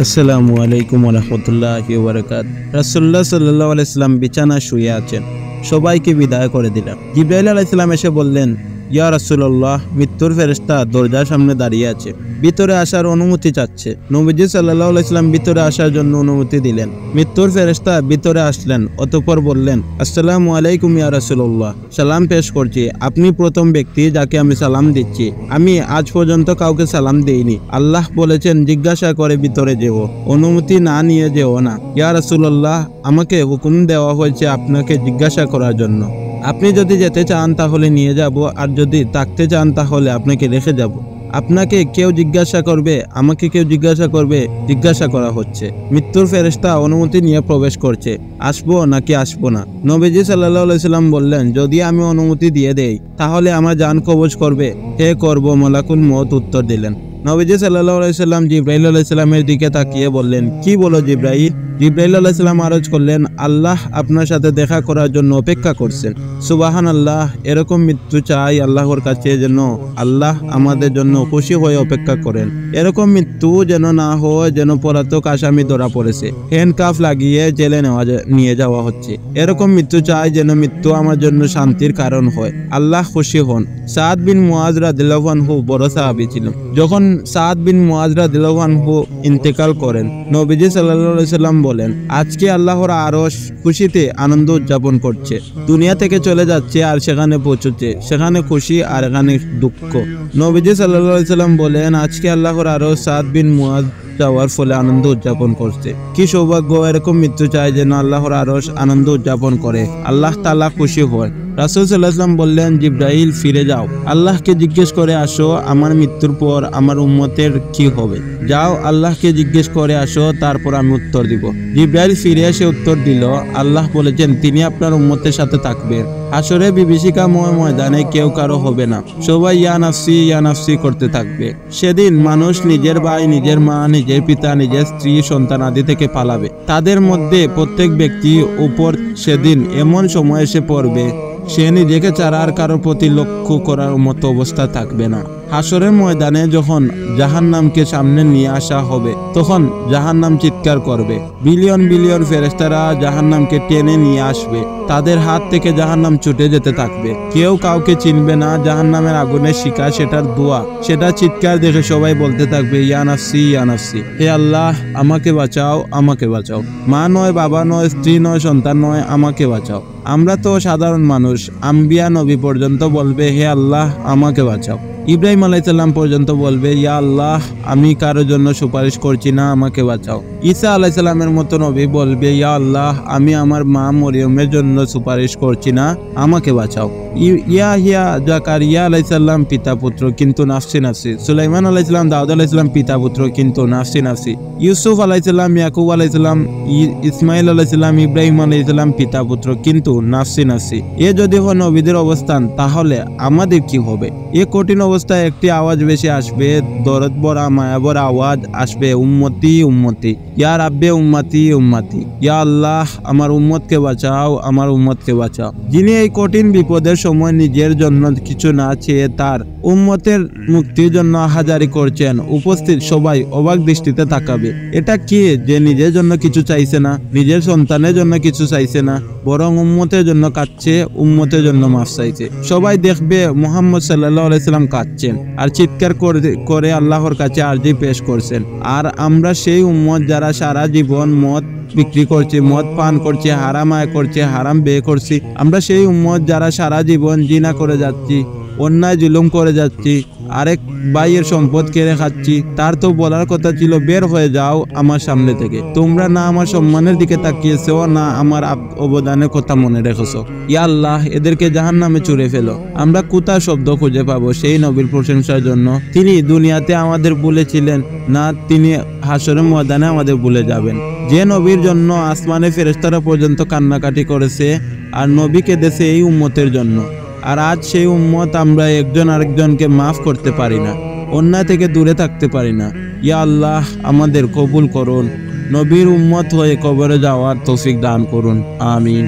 আসসালামু আলাইকুম ওয়া রাহমাতুল্লাহি ওয়া বারাকাতুহু। রাসূলুল্লাহ সাল্লাল্লাহু আলাইহি সাল্লাম বিছানায় শুয়ে আছেন। সবাইকে বিদায় করে দিলেন। জিবরাইল আলাইহিস সালাম এসে বললেন, ইয়া রাসূলুল্লাহ, মৃত্যুর ফেরেশতা দরজার সামনে দাঁড়িয়ে আছে, ভিতরে আসার অনুমতি চাচ্ছে। নবীজি সাল্লাল্লাহু আলাইহি সাল্লাম ভিতরে আসার জন্য অনুমতি দিলেন। মৃত্যুর ফেরেশতা ভিতরে আসলেন, অতঃপর বললেন, আসসালামু আলাইকুম ইয়া রাসূলুল্লাহ, সালাম পেশ করছি। আপনি প্রথম ব্যক্তি যাকে আমি সালাম দিচ্ছি। আমি আজ পর্যন্ত কাউকে সালাম দেইনি। আল্লাহ বলেছেন জিজ্ঞাসা করে ভিতরে যেও, অনুমতি না নিয়ে যেও না। ইয়া রাসূলুল্লাহ, আমাকে হুকুম দেওয়া হয়েছে আপনাকে জিজ্ঞাসা করার জন্য। আপনি যদি যেতে চান তাহলে নিয়ে যাব, আর যদি থাকতে চান তাহলে আপনাকে রেখে যাব। আপনাকে কেউ জিজ্ঞাসা করবে, আমাকে কেউ জিজ্ঞাসা করবে, জিজ্ঞাসা করা হচ্ছে। মৃত্যুর ফেরেশতা অনুমতি নিয়ে প্রবেশ করছে, আসবো নাকি আসবো না। নবীজি সাল্লাল্লাহু আলাইহি সাল্লাম বললেন, যদি আমি অনুমতি দিয়ে দেই তাহলে আমার জান কবজ করবে। হে করব, মালাকুল মউত উত্তর দিলেন। নবীজি সাল্লাল্লাহু আলাইহি সাল্লাম জিবরাইল আলাইহিস সালামের দিকে তাকিয়ে বললেন, কি বলো জিবরাইল? জিবরাইল আলাইহিস সালাম আরজ করলেন, আল্লাহ আপনার সাথে দেখা করার জন্য অপেক্ষা করছেন। সুবহানাল্লাহ, এরকম মৃত্যু চাই আল্লাহর কাছে, যেন আল্লাহ আমাদের জন্য খুশি হয়ে অপেক্ষা করেন। এরকম মৃত্যু যেন না হয় যেন পলাতক আসামি ধরা পড়েছে, হ্যান্ডকাফ লাগিয়ে জেলে নিয়ে যাওয়া হচ্ছে। এরকম মৃত্যু চাই যেন মৃত্যু আমার জন্য শান্তির কারণ হয়, আল্লাহ খুশি হন। সাদ বিন মুআজ রাদিয়াল্লাহু আনহু বড় সাহাবী ছিলেন। যখন সাদ বিন মুআজ রাদিয়াল্লাহু আনহু ইন্তেকাল করেন, নবীজি সাল্লাল্লাহু আলাইহি সাল্লাম বলেন, আজকে আল্লাহর আরশ খুশিতে আনন্দ উদযাপন করছে। দুনিয়া থেকে চলে যাচ্ছে আর সেখানে পৌঁছচ্ছে, সেখানে খুশি আর এখানে দুঃখ। নবীজি সাল্লাল্লাহু আলাইহি সাল্লাম বলেন, আজকে আল্লাহর আরশ সাদ বিন মুআজ যাওয়ার ফলে আনন্দ উদযাপন করছে। কি সৌভাগ্য, এরকম মৃত্যু চাই যেন আল্লাহর আরশ আনন্দ উদযাপন করে, আল্লাহ তাআলা খুশি হয়। রাসূল সাল্লাল্লাহু আলাইহি ওয়াসাল্লাম বললেন, জিবরাইল ফিরে যাও, আল্লাহকে জিজ্ঞেস করে আসো আমার মৃত্যুর পর আমার উম্মতের কি হবে। যাও, আল্লাহকে জিজ্ঞেস করে আসো, তারপর আমি উত্তর দিব। জিবরাইল ফিরে এসে উত্তর দিল, আল্লাহ বলেছেন তিনি আপনার উম্মতের সাথে থাকবেন। হাসরে বিভীষিকাময় ময়দানে কেউ কারো হবে না, সবাই ইয়া নাফসি করতে থাকবে। সেদিন মানুষ নিজের ভাই, নিজের মা, নিজের পিতা, নিজের স্ত্রী, সন্তান আদি থেকে পালাবে। তাদের মধ্যে প্রত্যেক ব্যক্তি উপর সেদিন এমন সময় এসে পড়বে সে নিজেকে ছাড়া আর কারোর প্রতি লক্ষ্য করার মতো অবস্থা থাকবে না। হাসরের ময়দানে যখন জাহান্নামকে সামনে নিয়ে আসা হবে, তখন জাহান্নাম চিৎকার করবে। বিলিয়ন বিলিয়ন ফেরেশতারা জাহান্নামকে টেনে নিয়ে আসবে, তাদের হাত থেকে জাহান্নাম ছুটে যেতে থাকবে। কেউ কাউকে চিনবে না। জাহান্নামের আগুনের শিখা, সেটার ধোঁয়া, সেটা চিৎকার দেখে সবাই বলতে থাকবে, ইয়া নাফসি ইয়া নাফসি, হে আল্লাহ আমাকে বাঁচাও, আমাকে বাঁচাও। মা নয়, বাবা নয়, স্ত্রী নয়, সন্তান নয়, আমাকে বাঁচাও। আমরা তো সাধারণ মানুষ। আম্বিয়া নবী পর্যন্ত বলবে, হে আল্লাহ আমাকে বাঁচাও। ইব্রাহিম আলাইহিস সালাম পর্যন্ত বলবে, ইয়া আল্লাহ আমি কারোর জন্য সুপারিশ করছি না, আমাকে বাঁচাও। ঈসা আলাইহিস সালামের মতো নবী বলবে, ইয়া আল্লাহ আমি আমার মা মরিয়মের জন্য সুপারিশ করছি না, আমাকে বাঁচাও। ইয়াহিয়া জাকারিয়া আলাইহিস সালাম পিতা পুত্র কিন্তু নাফসি নাফসি। সুলাইমান আলাইহিস সালাম দাউদ আলাইহিস সালাম পিতা পুত্র কিন্তু নাফসি নাফসি। ইউসুফ আলাইহিস সালাম, ইয়াকুব আলাইহিস সালাম, ইসমাইল আলাইহিস সালাম, ইব্রাহিম আলাইহিস সালাম পিতা পুত্র কিন্তু নাফসি নাফসি। এ যদি হয় নবীদের অবস্থান, তাহলে আমাদের কি হবে? এ কঠিন অবস্থায় একটি আওয়াজ বেশি আসবে, দরদ ভরা মায়া ভরা আওয়াজ আসবে, উম্মতি উম্মতি, ইয়া রাব্বে উম্মতি উম্মতি, ইয়া আল্লাহ আমার উম্মতকে বাঁচাও, আমার উম্মতকে বাঁচাও। যিনি এই কঠিন বিপদের সময় নিজের জন্য কিছু না চেয়ে তার উম্মতের মুক্তির জন্য হাজারি করছেন, উপস্থিত সবাই অবাক দৃষ্টিতে তাকাবে। এটা কি যে নিজের জন্য কিছু চাইছে না, নিজের সন্তানের জন্য কিছু চাইছে না, বরং উম্মতের জন্য কাঁদছে, উম্মতের জন্য মাফ চাইছে। সবাই দেখবে মুহাম্মদ সাল্লাল্লাহু আলাইহি সাল্লাম কাঁদছেন আর চিৎকার করে আল্লাহর কাছে আরজি পেশ করছেন। আর আমরা সেই উম্মত যারা সারা জীবন মদ বিক্রি করছে, মদ পান করছে, হারাম আয় করছে, হারাম ব্যয় করছি। আমরা সেই উম্মত যারা সারা জীবন জিনা করে যাচ্ছি, অন্যায় জুলুম করে যাচ্ছি, আরেক ভাইয়ের সম্পদ কেড়ে খাচ্ছি। তার তো বলার কথা ছিল, বের হয়ে যাও আমার সামনে থেকে। তোমরা না আমার সম্মানের দিকে তাকিয়েছো, না আমার অবদানের কথা মনে রেখেছো। ইয়া আল্লাহ এদেরকে জাহান্নামে ছুঁড়ে ফেলো। আমরা কোথায় শব্দ খুঁজে পাবো সেই নবীর প্রশংসার জন্য? তিনি দুনিয়াতে আমাদের ভুলেছিলেন না, তিনি হাসরের ময়দানে আমাদের ভুলে যাবেন। যে নবীর জন্য আসমানে ফেরেশতারা পর্যন্ত কান্নাকাটি করেছে, আর নবী কেঁদেছে এই উম্মতের জন্য। আর আজ সেই উম্মত আমরা একজন আরেকজনকে মাফ করতে পারি না, অন্যায় থেকে দূরে থাকতে পারি না। ইয়া আল্লাহ আমাদের কবুল করুন, নবীর উম্মত হয়ে কবরে যাওয়ার তৌফিক দান করুন, আমিন।